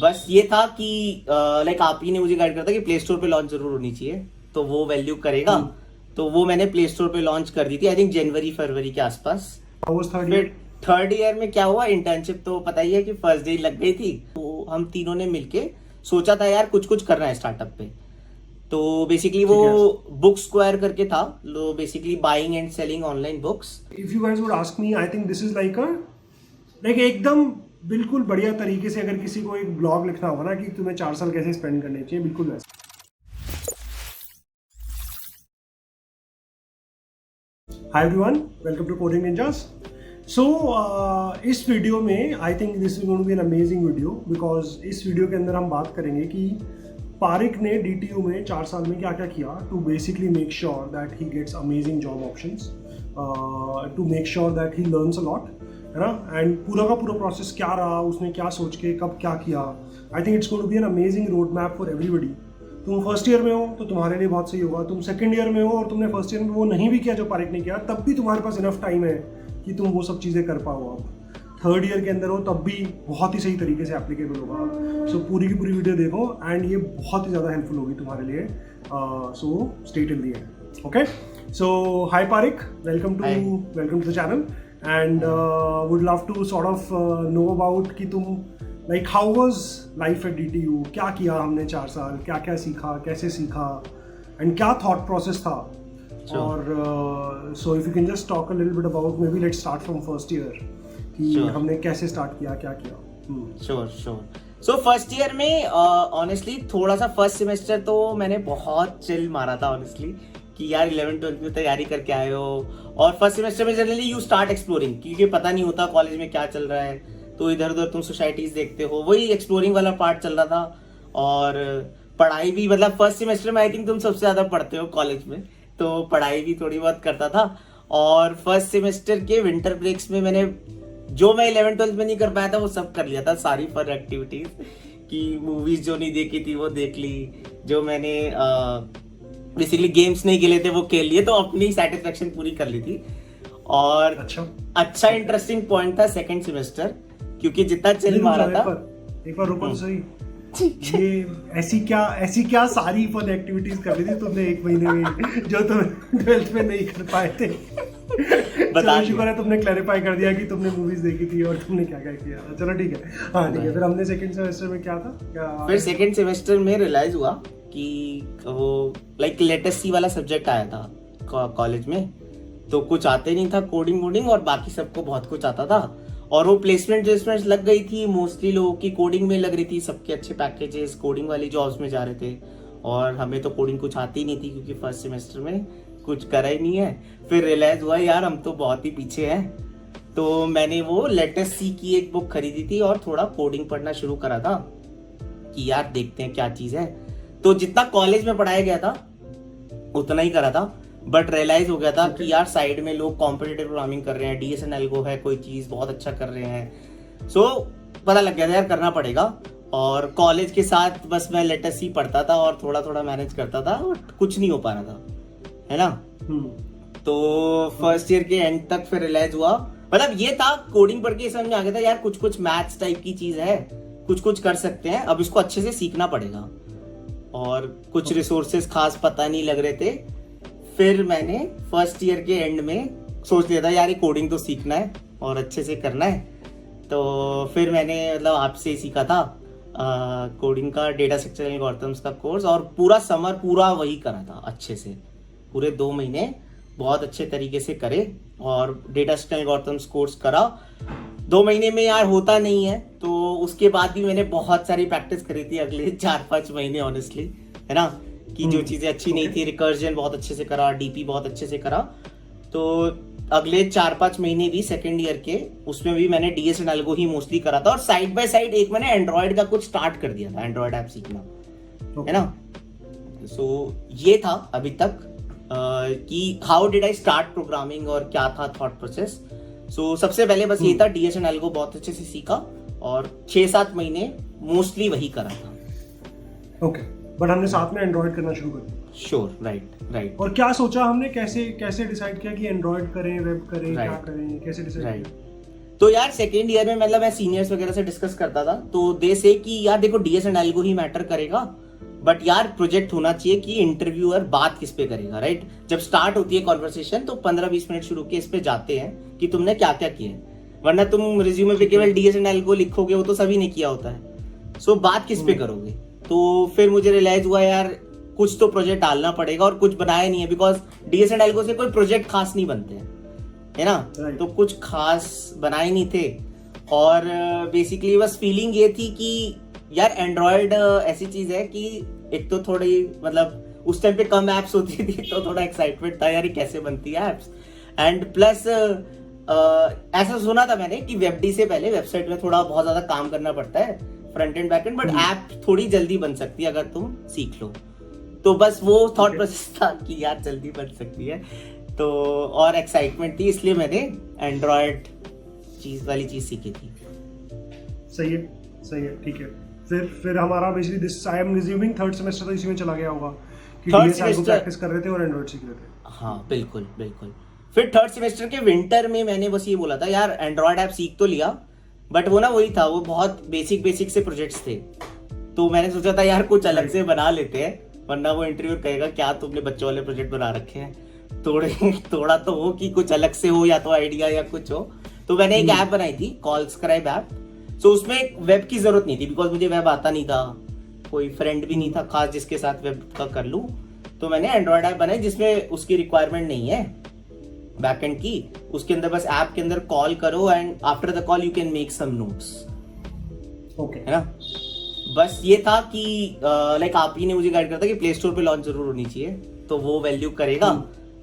बस ये था कि लाइक आप ही ने मुझे गाइड करता कि प्ले स्टोर पे लॉन्च जरूर होनी चाहिए, तो वो वैल्यू करेगा। तो वो मैंने प्ले स्टोर पे लॉन्च कर दी थी, आई थिंक जनवरी फरवरी के आसपास। फिर थर्ड ईयर में क्या हुआ, इंटर्नशिप तो पता ही है कि फर्स्ट डे लग गई थी। तो हम तीनों ने मिलके सोचा था यार कुछ कुछ करना है स्टार्टअप पे। तो बेसिकली वो बुक स्क्वायर करके था, लो basically buying and selling online books. If you guys would ask me, I think this is like एकदम बिल्कुल बढ़िया तरीके से अगर किसी को एक ब्लॉग लिखना होगा ना कि तुम्हें 4 साल कैसे स्पेंड करने चाहिए, बिल्कुल वैसे। Hi everyone, welcome to Coding Ninjas. So इस वीडियो में I think this is going to be an amazing video, because इस वीडियो के अंदर हम बात करेंगे कि पारिक ने DTU में 4 साल में क्या क्या किया to basically make sure that he gets amazing job options, to make sure that he learns a lot, है ना। एंड पूरा का पूरा प्रोसेस क्या रहा, उसने क्या सोच के कब क्या किया। I think it's going to be an amazing road map for everybody. तुम फर्स्ट ईयर में हो तो तुम्हारे लिए बहुत सही होगा, तुम सेकंड ईयर में हो और तुमने फर्स्ट ईयर में वो नहीं भी किया जो पारिक ने किया, तब भी तुम्हारे पास इनफ टाइम है कि तुम वो सब चीज़ें कर पाओ। अब थर्ड ईयर के अंदर हो तब भी बहुत ही सही तरीके से एप्लीकेबल होगा। सो पूरी की पूरी वीडियो देखो एंड ये बहुत ही ज़्यादा हेल्पफुल होगी तुम्हारे लिए। So stay till the end, okay. So hi Parik, welcome to the channel and would love to sort of know about कि तुम like how was life at DTU, क्या किया हमने 4 साल, क्या क्या सीखा, कैसे सीखा एंड क्या थॉट प्रोसेस था। और so if you can just talk a little bit about, may be let's start from first year कि हमने कैसे स्टार्ट किया, क्या किया। श्योर। सो फर्स्ट ईयर में ऑनेस्टली थोड़ा सा फर्स्ट सेमेस्टर तो मैंने बहुत चिल मारा था ऑनेस्टली, कि यार 11th-12th में तैयारी करके आए हो। और फर्स्ट सेमेस्टर में जनरली यू स्टार्ट एक्सप्लोरिंग, क्योंकि पता नहीं होता कॉलेज में क्या चल रहा है, तो इधर उधर तुम सोसाइटीज देखते हो, वही एक्सप्लोरिंग वाला पार्ट चल रहा था। और पढ़ाई भी, मतलब फर्स्ट सेमेस्टर में आई थिंक तुम सबसे ज्यादा पढ़ते हो कॉलेज में, तो पढ़ाई भी थोड़ी बहुत करता था। और फर्स्ट सेमेस्टर के विंटर ब्रेक्स में मैंने जो मैं 11th-12th में नहीं कर पाया था वो सब कर लिया था, सारी फन एक्टिविटीज की। मूवीज जो नहीं देखी थी वो देख ली, जो मैंने बेसिकली गेम्स नहीं खेले थे वो खेल लिए, तो अपनी सेटिस्फेक्शन पूरी कर ली थी। और अच्छा इंटरेस्टिंग पॉइंट था सेकंड सेमेस्टर, क्योंकि जितना चिल मारा था। एक बार रुको तो सही, ये ऐसी क्या सारी फन एक्टिविटीज कर ली थी तुमने 1 महीने में जो तुम 12th में नहीं कर पाए थे। बता, शुक्र है तुमने क्लैरिफाई कर दिया कि तुमने मूवीज देखी थी और तुमने क्या क्या किया। चलो ठीक है, हाँ ठीक है। फिर हमने सेकंड सेमेस्टर में क्या था, फिर सेकंड सेमेस्टर में रियलाइज हुआ कि वो लाइक लेटेस्ट सी वाला सब्जेक्ट आया था कॉलेज में, तो कुछ आते नहीं था कोडिंग और बाकी सबको बहुत कुछ आता था। और वो प्लेसमेंट लग गई थी, मोस्टली लोगों की कोडिंग में लग रही थी, सबके अच्छे पैकेजेस कोडिंग वाली जॉब्स में जा रहे थे। और हमें तो कोडिंग कुछ आती नहीं थी, क्योंकि फर्स्ट सेमेस्टर में कुछ करा ही नहीं है। फिर रियलाइज हुआ यार हम तो बहुत ही पीछे हैं, तो मैंने वो लेटेस्ट सी की एक बुक खरीदी थी और थोड़ा कोडिंग पढ़ना शुरू करा था कि यार देखते हैं क्या चीज है। तो जितना कॉलेज में पढ़ाया गया था उतना ही करा था, बट रियलाइज हो गया था कि यार साइड में लोग कॉम्पिटिटिव प्रोग्रामिंग कर रहे हैं, DSN Algo है कोई चीज बहुत अच्छा कर रहे हैं। सो पता लग गया था यार करना पड़ेगा। और कॉलेज के साथ बस मैं लेटेस्ट ही पढ़ता था और थोड़ा थोड़ा मैनेज करता था, बट कुछ नहीं हो पा रहा था, है ना। तो फर्स्ट ईयर के एंड तक फिर रियलाइज हुआ, मतलब ये था कोडिंग पढ़ के समझ में आ गया था यार कुछ मैथ्स टाइप की चीज है, कुछ कर सकते हैं, अब इसको अच्छे से सीखना पड़ेगा। और कुछ रिसोर्सेज खास पता नहीं लग रहे थे। फिर मैंने फर्स्ट ईयर के एंड में सोच लिया था यार ये कोडिंग तो सीखना है और अच्छे से करना है। तो फिर मैंने मतलब आपसे सीखा था कोडिंग का डेटा स्ट्रक्चर एल्गोरिथम्स का कोर्स, और पूरा समर पूरा वही करा था अच्छे से, पूरे 2 महीने बहुत अच्छे तरीके से करे और डेटा स्ट्रक्चर एल्गोरिथम्स कोर्स करा। 2 महीने में यार होता नहीं है, तो उसके बाद भी मैंने बहुत सारी प्रैक्टिस करी थी अगले 4-5 महीने ऑनेस्टली, है ना, कि जो चीजें अच्छी नहीं थी, रिकर्जन बहुत अच्छे से करा, DP बहुत अच्छे से करा। तो अगले 4-5 महीने भी सेकेंड ईयर के, उसमें भी मैंने DSN Algo ही मोस्टली करा था, और साइड बाय साइड एक मैंने एंड्रॉइड का कुछ स्टार्ट कर दिया था, एंड्रॉइड ऐप सीखना, है ना। सो ये था अभी तक कि how did I start programming और क्या था थॉट प्रोसेस। सो सबसे पहले बस ये था, DSN Algo बहुत अच्छे से सीखा और 6-7 महीने मोस्टली वही करा था। ओके, बट हमने साथ में एंड्रॉइड करना शुरू कर दिया। Sure, right. और क्या सोचा हमने, कैसे डिसाइड किया कि एंड्रॉइड करें, वेब करें, क्या करें, कैसे डिसाइड किया? तो यार सेकेंड ईयर में मतलब मैं सीनियर्स वगैरह से डिस्कस करता था, तो दे से कि यार देखो DS and algo he matter करेगा, बट यार प्रोजेक्ट होना चाहिए कि इंटरव्यूअर बात किस पे करेगा, राइट? जब स्टार्ट होती है कॉन्वर्सेशन तो 15-20 मिनट शुरू के इस पे जाते हैं कि तुमने क्या क्या किया है, वरना तुम रिज्यूमे पे केवल डीएस एंड एल्गो लिखोगे, वो तो सभी ने किया होता है। सो बात किस पे करोगे? तो फिर मुझे रियलाइज हुआ यार कुछ तो प्रोजेक्ट डालना पड़ेगा, और कुछ बनाया नहीं है बिकॉज डीएस एंड एल्गो से कोई प्रोजेक्ट खास नहीं बनते हैं, है ना? Right. तो कुछ खास बनाए नहीं थे, और बेसिकली बस फीलिंग ये थी कि यार एंड्रॉयड ऐसी चीज है कि एक तो थोड़ी मतलब उस टाइम पे कम एप्स होती थी, तो थोड़ा एक्साइटमेंट था यार ये कैसे बनती है एप्स, एंड प्लस ऐसा सुना था मैंने कि वेबडी से पहले वेबसाइट में थोड़ा बहुत ज्यादा काम करना पड़ता है, front end back and, but app थोड़ी जल्दी बन सकती है अगर तुम सीख लो। तो बस वो थॉट प्रोसेस था कि यार जल्दी बन सकती है, तो और एक्साइटमेंट थी, इसलिए मैंने एंड्रॉयड चीज वाली चीज सीखी थी। सही है, ठीक है। फिर हमारा basically this I am resuming third semester तो इसी में चला गया होगा कि Third DS algo semester- practice कर रहे थे और एंड्रॉइड सीख रहे थे। हाँ बिल्कुल बिल्कुल। फिर थर्ड सेमेस्टर के विंटर में मैंने बस ये बोला था यार एंड्रॉयड ऐप सीख तो लिया, बट वो ना वही था, वो बहुत बेसिक से प्रोजेक्ट्स थे, तो मैंने सोचा था यार कुछ अलग से बना लेते हैं, वरना वो इंटरव्यू कहेगा क्या तुमने बच्चों वाले प्रोजेक्ट बना रखे हैं, थोड़ा तो हो कि कुछ अलग से हो, या तो आइडिया या कुछ हो। तो मैंने एक ऐप बनाई थी कॉलस्क्राइब ऐप। सो उसमें वेब की जरूरत नहीं थी बिकॉज मुझे वेब आता नहीं था, कोई फ्रेंड भी नहीं था खास जिसके साथ वेब का कर लूं, तो मैंने एंड्रॉयड ऐप बनाई जिसमें उसकी रिक्वायरमेंट नहीं है बैकएंड की, उसके अंदर बस ऐप के अंदर कॉल करो and after the call you can make some notes, okay, है ना? बस ये था कि लाइक आप ही ने मुझे गाइड करता कि प्ले स्टोर पे लॉन्च जरूर होनी चाहिए, तो वो वैल्यू करेगा,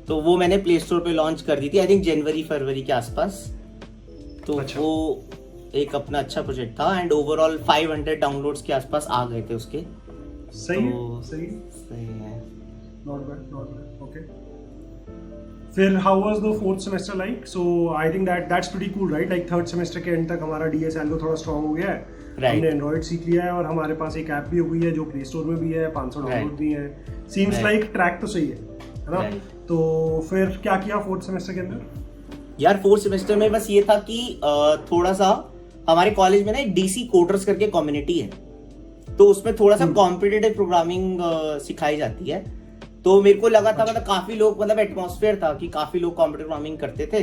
तो वो मैंने प्ले स्टोर पे लॉन्च कर दी थी आई थिंक जनवरी-फरवरी के आसपास। तो अच्छा। वो एक अपना अच्छा प्रोजेक्ट था, एंड ओवरऑल 500 डाउनलोड्स के आसपास आ गए थे उसके। सही है, तो सही है। Not bad, okay. फिर how was the fourth semester like? So I think that's pretty cool, right? Like third semester के एंड तक हमारा डीएस एल्गो थोड़ा स्ट्रांग हो गया है, Right. हमने एंड्रॉइड सीख लिया है और हमारे पास एक ऐप भी हो गई है जो प्ले स्टोर में भी है, 500 डाउनलोड Right. भी है। सीम्स लाइक ट्रैक तो सही है ना? Right. तो फिर क्या किया फोर्थ सेमेस्टर के अंदर? यार फोर्थ सेमेस्टर में बस ये था कि थोड़ा सा हमारे कॉलेज में ना एक डीसी कोडर्स करके कम्युनिटी है, तो उसमें थोड़ा सा कॉम्पिटिटिव प्रोग्रामिंग सिखाई जाती है। तो मेरे को लगा था मतलब काफी लोग, मतलब एटमॉस्फेयर था कि काफी लोग कॉम्पिटिटिव प्रोग्रामिंग करते थे,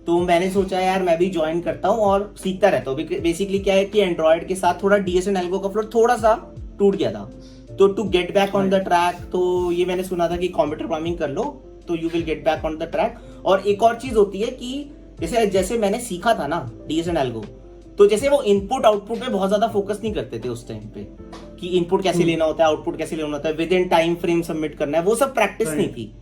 तो मैंने सोचा यार मैं भी ज्वाइन करता हूँ और सीखता रहता हूँ। बेसिकली क्या है कि एंड्रॉइड के साथ थोड़ा डीएस एंड एल्गो का फ्लो थोड़ा सा टूट गया था, तो to get back on the track, तो ये मैंने सुना था कि कंप्यूटर प्रोग्रामिंग कर लो तो you will get back on the track. और एक और चीज होती है कि जैसे मैंने सीखा था ना डीएस एंड एल्गो, तो जैसे वो इनपुट आउटपुट पे बहुत ज्यादा फोकस नहीं करते थे उस टाइम पे कि इनपुट कैसे लेना होता है, आउटपुट कैसे लेना होता है, with in time frame submit करना है, वो सब प्रैक्टिस नहीं थी।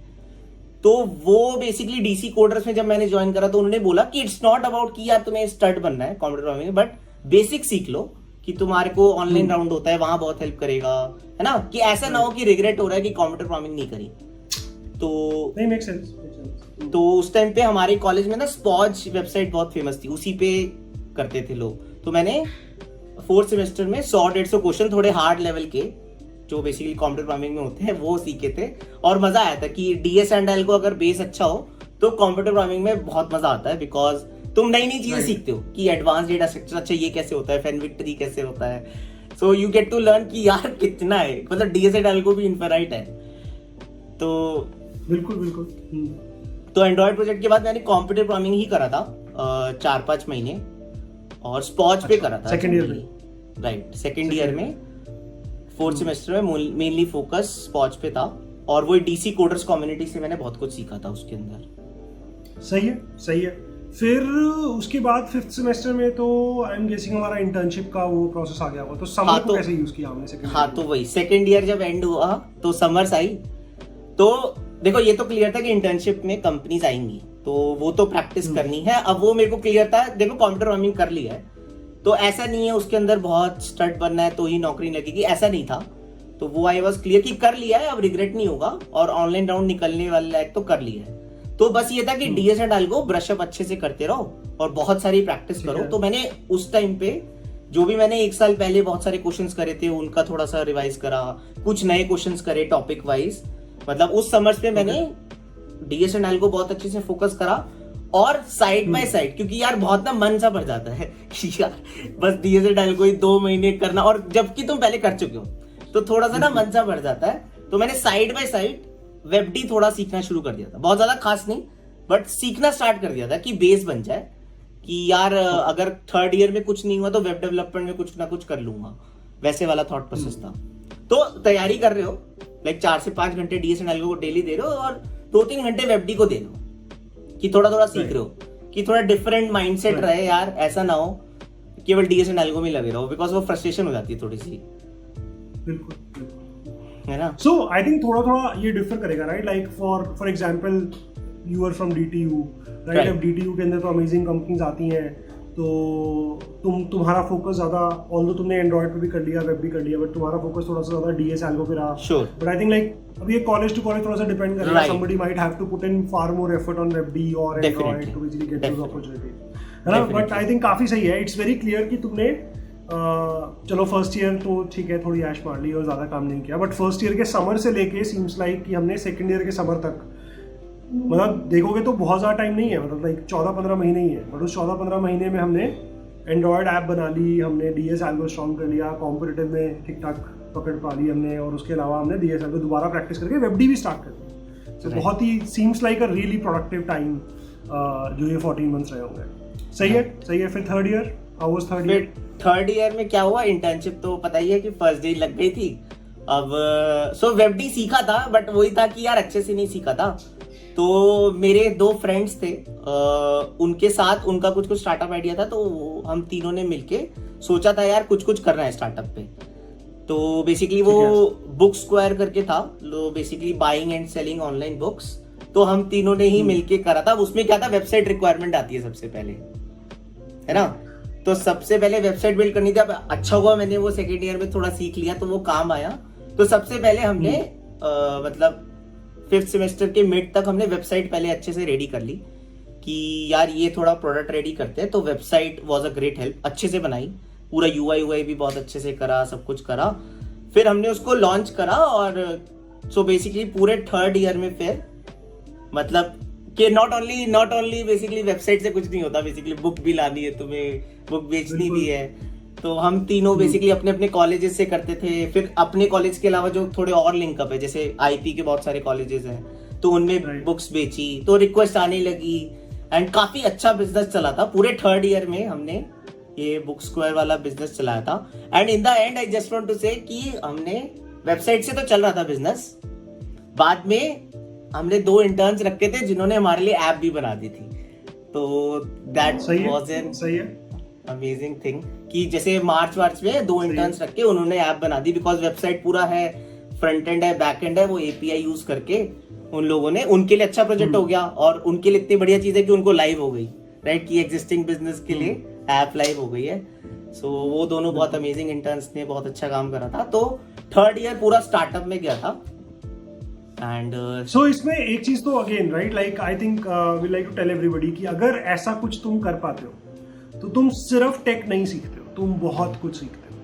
तो वो बेसिकली डीसी कोडर्स में जब मैंने ज्वाइन करा तो उन्होंने बोला कि इट्स नॉट अबाउट कि यार तुम्हें स्टड बनना है कंप्यूटर प्रोग्रामिंग, बट बेसिक सीख लो कि तुम्हारे को ऑनलाइन राउंड होता है वहां बहुत हेल्प करेगा, है ना? कि ऐसा ना हो कि रिग्रेट हो रहा है कि कंप्यूटर प्रोग्रामिंग नहीं करी। तो नहीं, मेक सेंस। तो उस टाइम पे हमारे कॉलेज में ना स्पॉज वेबसाइट बहुत फेमस थी, उसी पे करते थे लोग। तो मैंने फोर्थ सेमेस्टर में 100-150 क्वेश्चन थोड़े हार्ड लेवल के जो बेसिकली कंप्यूटर प्रोग्रामिंग में होते हैं वो सीखे थे, और मजा आया था कि डीएस एंड एल को अगर बेस अच्छा हो तो कंप्यूटर प्रोग्रामिंग में बहुत मजा आता है, बिकॉज तुम नई नई चीजें सीखते हो कि एडवांस डेटा स्ट्रक्चर, अच्छा ये कैसे होता है, फेनविक ट्री कैसे होता है, so you get to learn कि यार कितना है, मतलब डीएस एंड एल को भी इनफिनाइट है। तो बिल्कुल। तो एंड्रॉइड प्रोजेक्ट के बाद मैंने कंप्यूटर प्रोग्रामिंग ही करा था 4-5 महीने, और स्पॉज पे करा था सेकंड ईयर में, राइट? सेकंड ईयर में फोर्थ सेमेस्टर में मेनली फोकस स्पॉज पे था, और वो डीसी कोडर्स कम्युनिटी से मैंने बहुत कुछ सीखा था उसके अंदर। सही है। फिर उसके बाद फिफ्थ सेमेस्टर में तो आई एम गेसिंग हमारा इंटर्नशिप का वो प्रोसेस आ गया होगा, तो समर को कैसे यूज किया हमने सेकंड? हाँ, तो वही सेकंड ईयर जब एंड हुआ तो समर्स आई, तो देखो ये तो क्लियर था कि इंटर्नशिप में कंपनीज आएंगी, तो वो तो प्रैक्टिस करनी है। अब वो मेरे को क्लियर था, देखो कंप्यूटर प्रोग्रामिंग कर लिया है तो ऐसा नहीं है उसके अंदर बहुत स्टड बनना है तो ही नौकरी लगेगी, ऐसा नहीं था। तो वो आई वाज क्लियर कि कर लिया है, अब रिग्रेट नहीं होगा, और ऑनलाइन राउंड निकलने वाला है तो कर लिया है। तो बस ये था कि डीएस एंड एल्गो ब्रशअप अच्छे से करते रहो और बहुत सारी प्रैक्टिस करो। तो मैंने उस टाइम पे जो भी मैंने 1 साल पहले बहुत सारे क्वेश्चंस करे थे उनका थोड़ा सा रिवाइज करा, कुछ नए क्वेश्चंस करे टॉपिक वाइज, मतलब उस समर्स पे मैंने डीएस एंड एल्गो बहुत अच्छे से फोकस करा, और साइड बाय साइड, क्योंकि यार बहुत ना मन सा भर जाता है कि यार बस डीएसएल को ही 2 महीने करना, और जबकि तुम पहले कर चुके हो तो थोड़ा सा ना मन सा भर जाता है। तो मैंने साइड बाय साइड वेबडी थोड़ा सीखना शुरू कर दिया था, बहुत ज्यादा खास नहीं बट सीखना स्टार्ट कर दिया था कि बेस बन जाए कि यार अगर थर्ड ईयर में कुछ नहीं हुआ तो वेब डेवलपमेंट में कुछ ना कुछ कर लूंगा, वैसे वाला थॉट प्रोसेस था। तो तैयारी कर रहे हो, लाइक 4 से 5 घंटे डीएसएल को डेली दे रहे हो और 2-3 घंटे वेबडी को दे रहे हो कि थोड़ा थोड़ा सीख रहे हो कि थोड़ा डिफरेंट माइंडसेट रहे यार, ऐसा ना हो केवल डीएसएल को में लगे रहो, बिकॉज वो फ्रस्ट्रेशन हो जाती है थोड़ी सी, बिल्कुल है ना। सो आई थिंक थोड़ा थोड़ा ये डिफर करेगा, right? Like for example you are from DTU, right? अब डीटीयू के अंदर तो अमेजिंग कंपनीज आती हैं, तो तुम्हारा फोकस ज्यादा, ऑल्दो तुमने एंड्रॉइड पे भी कर लिया, वेब भी कर लिया, बट तुम्हारा फोकस थोड़ा सा ज्यादा डीएसएल पे रहा। Sure. But I think like अब ये कॉलेज टू कॉलेज थोड़ा सा डिपेंड करेगा, somebody might have to put in far more effort on web dev और Android to basically get those opportunities, है ना? बट आई थिंक काफी सही है, इट्स वेरी क्लियर कि तुमने चलो फर्स्ट ईयर तो ठीक है थोड़ी ऐश मार ली और ज्यादा काम नहीं किया, बट फर्स्ट ईयर के समर से लेके सीम्स लाइक कि हमने सेकंड ईयर के समर तक, मतलब देखोगे तो बहुत ज़्यादा टाइम नहीं है, मतलब लाइक 14-15 महीने ही है, बट उस 14-15 महीने में हमने एंड्रॉयड ऐप बना ली, हमने डीएसएल को स्ट्रॉन्ग कर लिया, कॉम्पिटिटिव में ठीक ठाक पकड़ पा ली हमने, और उसके अलावा हमने डीएसएल को दोबारा प्रैक्टिस करके वेबडी भी स्टार्ट कर दी। तो बहुत ही seems like a really productive time जो ये 14 मंथ्स रहे होंगे। सही है, सही है। फिर third year, how was third year? Third year में क्या हुआ, इंटर्नशिप तो पता ही है कि फर्स्ट डे लग गई थी। अब सो वेबडी सीखा था, बट वही था कि यार अच्छे से नहीं सीखा था। तो मेरे 2 फ्रेंड्स थे, उनके साथ उनका कुछ स्टार्टअप आइडिया था, तो हम तीनों ने मिलके सोचा था यार कुछ करना है स्टार्टअप पे। तो बेसिकली वो बुक स्क्वायर करके था, लो basically buying and selling online books, तो हम तीनों ने ही मिलके करा था। उसमें क्या था, वेबसाइट रिक्वायरमेंट आती है सबसे पहले, है ना? तो सबसे पहले वेबसाइट बिल्ड करनी थी। अब अच्छा हुआ मैंने वो सेकेंड ईयर में थोड़ा सीख लिया, तो वो काम आया। तो सबसे पहले हमने मतलब 5th सेमेस्टर के मिड तक हमने वेबसाइट पहले अच्छे से रेडी कर ली कि यार ये थोड़ा प्रोडक्ट रेडी करते हैं। तो website was a great help, अच्छे से बनाई, पूरा यूआई भी बहुत अच्छे से करा, सब कुछ करा। फिर हमने उसको लॉन्च करा, और सो बेसिकली पूरे थर्ड ईयर में फिर मतलब कि नॉट ओनली बेसिकली वेबसाइट से कुछ नहीं होता, बेसिकली बुक भी लानी है तुम्हें, बुक बेचनी भी है। तो हम तीनों बेसिकली अपने अपने कॉलेजेस से करते थे। फिर अपने कॉलेज के अलावा जो थोड़े और लिंकअप है, जैसे आईपी के बहुत सारे कॉलेजेस हैं, तो उनमें बुक्स बेची, तो रिक्वेस्ट आने लगी, एंड काफी अच्छा बिजनेस चला था। पूरे थर्ड ईयर में हमने ये बुक स्क्वायर वाला बिजनेस चलाया था। And in the end I just want to say कि हमने वेबसाइट से तो चल रहा था बिजनेस, बाद में हमने 2 इंटर्न्स रखे थे जिन्होंने हमारे लिए ऐप भी बना दी थी। तो that was an amazing thing कि जैसे मार्च में 2 इंटर्न्स रख के उन्होंने ऐप बना दी, बिकॉज वेबसाइट पूरा है, फ्रंट एंड है, बैक एंड है, वो एपीआई यूज करके उन लोगों ने, उनके लिए अच्छा प्रोजेक्ट हो गया। और उनके लिए इतनी बढ़िया चीज है कि उनको लाइव हो गई, राइट? कि एग्जिस्टिंग बिजनेस के लिए ऐप लाइव हो गई है। सो वो दोनों बहुत अमेजिंग इंटर्न्स ने बहुत अच्छा काम करा था। तो थर्ड ईयर पूरा स्टार्टअप में गया था। एंड सो इसमें एक चीज तो again, right, like I think we like to tell everybody कि अगर ऐसा कुछ तुम कर पाते हो तो तुम सिर्फ टेक नहीं सीखते हो, तुम बहुत कुछ सीखते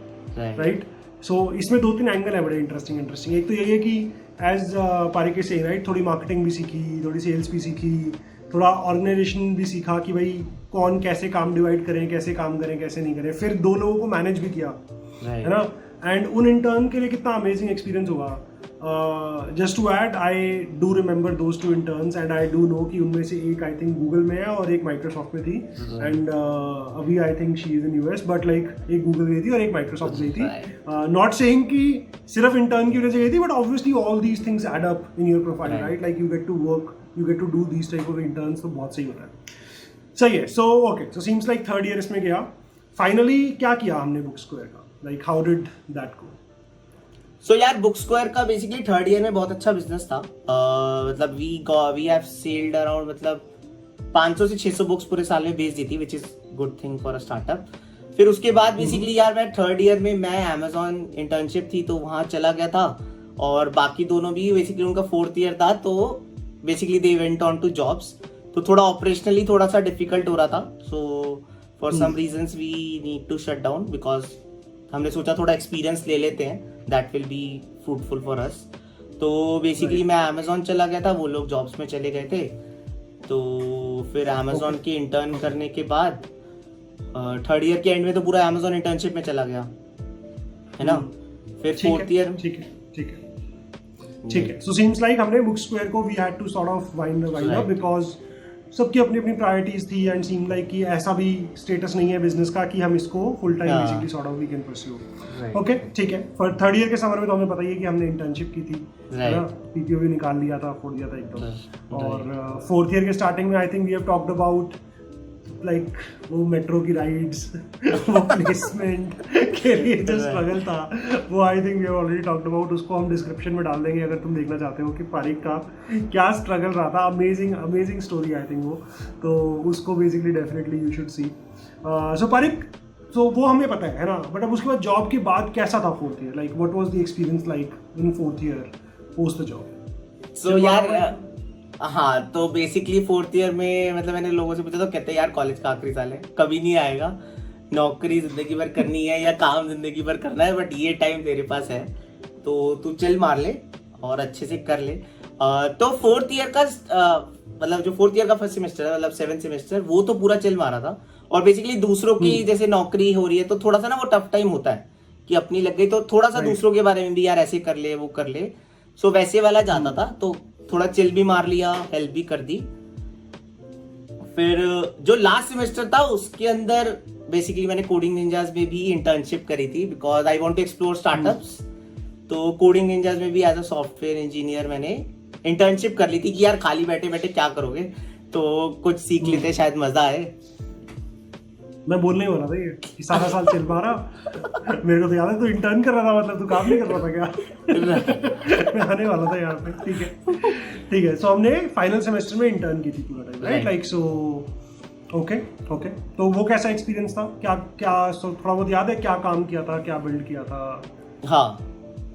हो, राइट? सो इसमें 2-3 एंगल है बड़े इंटरेस्टिंग। एक तो यही है कि एज पारिके से, राइट, थोड़ी मार्केटिंग भी सीखी, थोड़ी सेल्स भी सीखी, थोड़ा ऑर्गेनाइजेशन भी सीखा कि भाई कौन कैसे काम डिवाइड करें, कैसे काम करें, कैसे नहीं करें। फिर 2 लोगों को मैनेज भी किया, है ना? एंड उन इंटर्न के लिए कितना अमेजिंग एक्सपीरियंस होगा। Just to add, I do remember those 2 interns, and I do know कि उनमें से एक आई थिंक गूगल में है और एक माइक्रोसॉफ्ट में थी, एंड अभी I think she is in US, but like एक गूगल गई थी और एक माइक्रोसॉफ्ट गई थी। नॉट सेइंग कि सिर्फ इंटर्न की वजह से गई थी, but obviously all these things add up in your profile, right? Like you get to work, you get to do these type of interns, तो बहुत सही होता है। सही है। So okay, so seems like third year इसमें गया। Finally क्या किया हमने बुक स्क्वायर का, like how did that go? So यार बुक स्क्वायर का बेसिकली थर्ड ईयर में बहुत अच्छा बिजनेस था। मतलब वी हैव सेल्ड अराउंड मतलब 500 से 600 बुक्स पूरे साल में बेच दी थी, which is good thing for a startup. फिर उसके बाद बेसिकली यार मैं थर्ड ईयर में मैं अमेजॉन इंटर्नशिप थी तो वहां चला गया था, और बाकी दोनों भी बेसिकली उनका 4th ईयर था, तो basically they went on to jobs. तो थोड़ा ऑपरेशनली थोड़ा सा डिफिकल्ट हो रहा था। So for some reasons we need to shut down, because हमने सोचा थोड़ा एक्सपीरियंस ले लेते हैं, that will be fruitful for us. तो बेसिकली मैं अमेजॉन चला गया था, वो लोग जॉब्स में चले गए थे। तो फिर अमेजोन की इंटर्न करने के बाद थर्ड ईयर के एंड में तो पूरा अमेजोन इंटर्नशिप में चला गया, है ना। फिर फोर्थ ईयर ठीक है। सो सीम्स लाइक हमने बुक स्क्वायर को we had to sort of wind up because सबकी अपनी अपनी प्रायोरिटीज थी एंड सीम लाइक कि ऐसा भी स्टेटस नहीं है बिजनेस का कि हम इसको full time basically sort of we can pursue. Okay ठीक है। फॉर थर्ड ईयर के समर में तो हमें पता ही है कि हमने इंटर्नशिप की थी, है ना, पीपीओ भी निकाल लिया था, फोड़ दिया था एकदम। और फोर्थ ईयर के स्टार्टिंग में I think we have talked about like वो मेट्रो की राइड्स, वो प्लेसमेंट के लिए जो स्ट्रगल था वो I think we have already talked about. उसको हम डिस्क्रिप्शन में डाल देंगे अगर तुम देखना चाहते हो कि पारिक का क्या स्ट्रगल रहा था। अमेजिंग स्टोरी आई थिंक वो, तो उसको basically definitely you should see. So Parik, तो वो हमें पता है ना, बट अब उसके बाद जॉब के बाद कैसा था fourth year, like what was the experience like in fourth year post the job? So यार हाँ, तो बेसिकली फोर्थ ईयर में मतलब मैंने लोगों से पूछा तो कहते हैं यार कॉलेज का आखिरी साल है, कभी नहीं आएगा, नौकरी जिंदगी भर करनी है या काम जिंदगी भर करना है, बट ये टाइम तेरे पास है तो तू चिल मार ले और अच्छे से कर ले। तो फोर्थ ईयर का मतलब जो फोर्थ ईयर का फर्स्ट सेमेस्टर है, मतलब 7th सेमेस्टर, वो तो पूरा चिल मारा था। और बेसिकली दूसरों की जैसे नौकरी हो रही है तो थोड़ा सा ना वो टफ टाइम होता है कि अपनी लग गई तो थोड़ा सा दूसरों के बारे में भी यार ऐसे कर ले वो कर ले। सो वैसे वाला जाता था, तो थोड़ा चिल भी मार लिया, हेल्प भी कर दी। फिर जो लास्ट सेमेस्टर था उसके अंदर बेसिकली मैंने कोडिंग निंजास में भी इंटर्नशिप करी थी because I want to explore startups. तो कोडिंग निंजास में भी एज अ सॉफ्टवेयर इंजीनियर मैंने इंटर्नशिप कर ली थी कि यार खाली बैठे बैठे क्या करोगे, तो कुछ सीख लेते शायद मजा आए। मैं बोलने ही वाला था ये कि सारा साल चिल मारा। मेरे को तो याद है तू इंटर्न कर रहा था, मतलब तू काम नहीं कर रहा था क्या? मैं आने वाला था यहाँ पे। ठीक है। सो हमने फाइनल सेमेस्टर में इंटर्न की थी पूरा time, right? Like so okay. तो वो कैसा एक्सपीरियंस था? क्या थोड़ा बहुत याद है क्या काम किया था, क्या बिल्ड किया था? हाँ,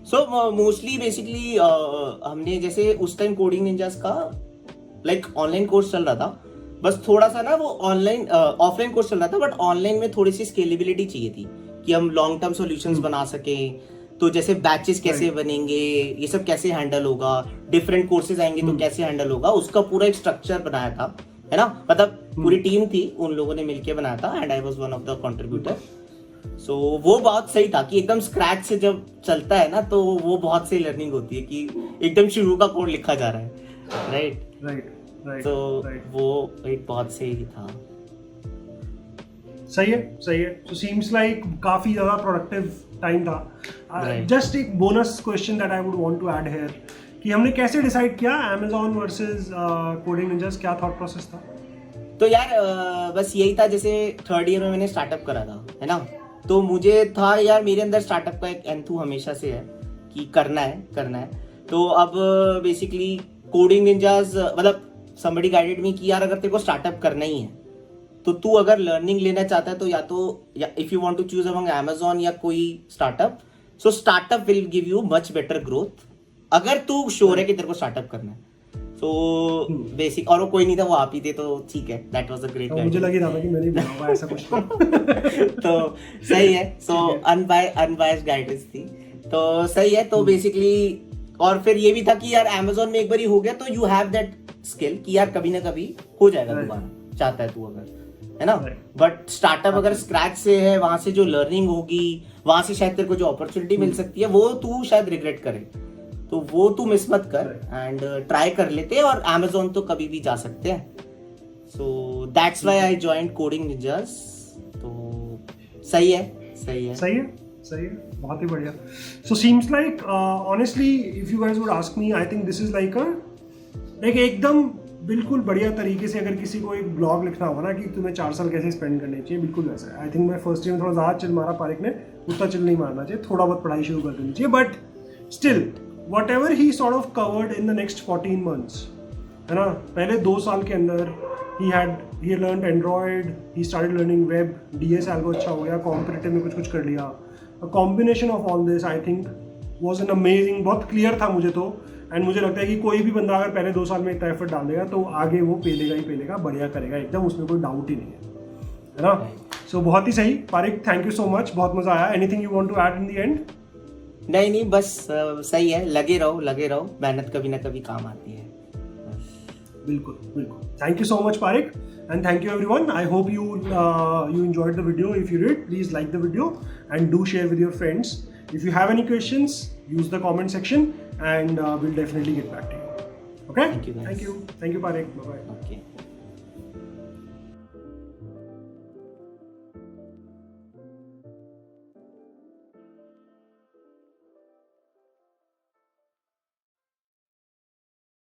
सो मोस्टली बेसिकली हमने जैसे उस टाइम कोडिंग निंजास का लाइक ऑनलाइन कोर्स चल रहा था, बस थोड़ा सा ना वो ऑनलाइन ऑफलाइन कोर्स चल रहा था, बट ऑनलाइन में थोड़ी सी स्केलेबिलिटी चाहिए थी कि हम लॉन्ग टर्म सॉल्यूशंस बना सकें। तो जैसे बैचेस कैसे बनेंगे, ये सब कैसे हैंडल होगा, डिफरेंट कोर्सेज आएंगे तो कैसे हैंडल होगा, उसका पूरा एक स्ट्रक्चर बनाया था, है ना। मतलब पूरी टीम थी, उन लोगों ने मिलकर बनाया था and I was one of the contributor. So वो बहुत सही था कि एकदम स्क्रैच से जब चलता है ना तो वो बहुत सही लर्निंग होती है कि एकदम शुरू का कोड लिखा जा रहा है, राइट। तो वो एक बहुत सही था। सही है। So seems like काफी ज्यादा प्रोडक्टिव टाइम था। जस्ट एक bonus question that I would want to add here कि हमने कैसे डिसाइड किया Amazon वर्सेस कोडिंग निंजास, क्या थॉट प्रोसेस था? तो यार बस यही था, जैसे थर्ड ईयर में मैंने स्टार्टअप करा था, है ना। तो मुझे था यार मेरे अंदर स्टार्टअप का एक एंथू हमेशा से है कि करना है। तो अब बेसिकली कोडिंग निंजास मतलब somebody guided me कि यार अगर तेरे को स्टार्टअप करना ही है तो तू अगर लर्निंग लेना चाहता है तो या if you want to choose among Amazon या कोई startup, so startup will give you much better growth अगर तू श्योर है कि तेरे को स्टार्टअप करना है। सो बेसिक, और वो कोई नहीं था, वो आप ही थे, तो ठीक है, that was a great guide. मुझे लगी था कि मैंने बोला होगा ऐसा कुछ तो सही है। सो अनबायस्ड गाइडेंस थी, तो सही है। तो बेसिकली और फिर ये भी था कि यार Amazon में एक बार हो गया तो यू हैव दैट स्किल कि यार कभी ना कभी हो जाएगा दोबारा, चाहता है तू अगर, है ना। बट स्टार्टअप अगर स्क्रैच से है, वहां से जो लर्निंग होगी, वहां से शायद तेरे को जो अपॉर्चुनिटी मिल सकती है वो तू शायद रिग्रेट करे, तो वो तू मिस मत कर एंड ट्राई कर लेते हैं। और Amazon तो कभी भी जा सकते हैं। So that's why I joined Coding Ninjas. तो सही है, बहुत ही बढ़िया। So seems like honestly if you guys would ask me, I think this is like एकदम बिल्कुल बढ़िया तरीके से अगर किसी को एक ब्लॉग लिखना होगा ना कि तुम्हें 4 साल कैसे स्पेंड करने चाहिए, बिल्कुल वैसा है। आई थिंक मैं फर्स्ट ईयर में थोड़ा ज़्यादा चिल मारा, पारिक ने उतना चिल नहीं मारना चाहिए, थोड़ा बहुत पढ़ाई शुरू कर देनी चाहिए, but still what ever he sort of covered in the next 14 months, है ना। पहले 2 साल के अंदर he learned Android, he started learning web, DS algo अच्छा हो गया, कॉम्पिटिटिव में कुछ कर लिया। A combination of all this I think was an amazing, बहुत क्लियर था मुझे तो, एंड मुझे लगता है कि कोई भी बंदा अगर पहले 2 साल में इतना एफर्ट डाल देगा तो आगे वो पेलेगा, बढ़िया करेगा एकदम, उसमें कोई डाउट ही नहीं है ना। सो बहुत ही सही Parik, thank you so much, बहुत मजा आया। Anything you want to add in the end? नहीं, बस सही है, लगे रहो, मेहनत कभी ना कभी काम आती है। बिल्कुल बिल्कुल. Thank you so much, Parik, and thank you everyone. I hope you enjoyed the video. If you did, please like the video and do share with your friends. If you have any questions, use the comment section, and we'll definitely get back to you. Okay? Thank you, guys. Thank you, Parik. Bye bye. Okay.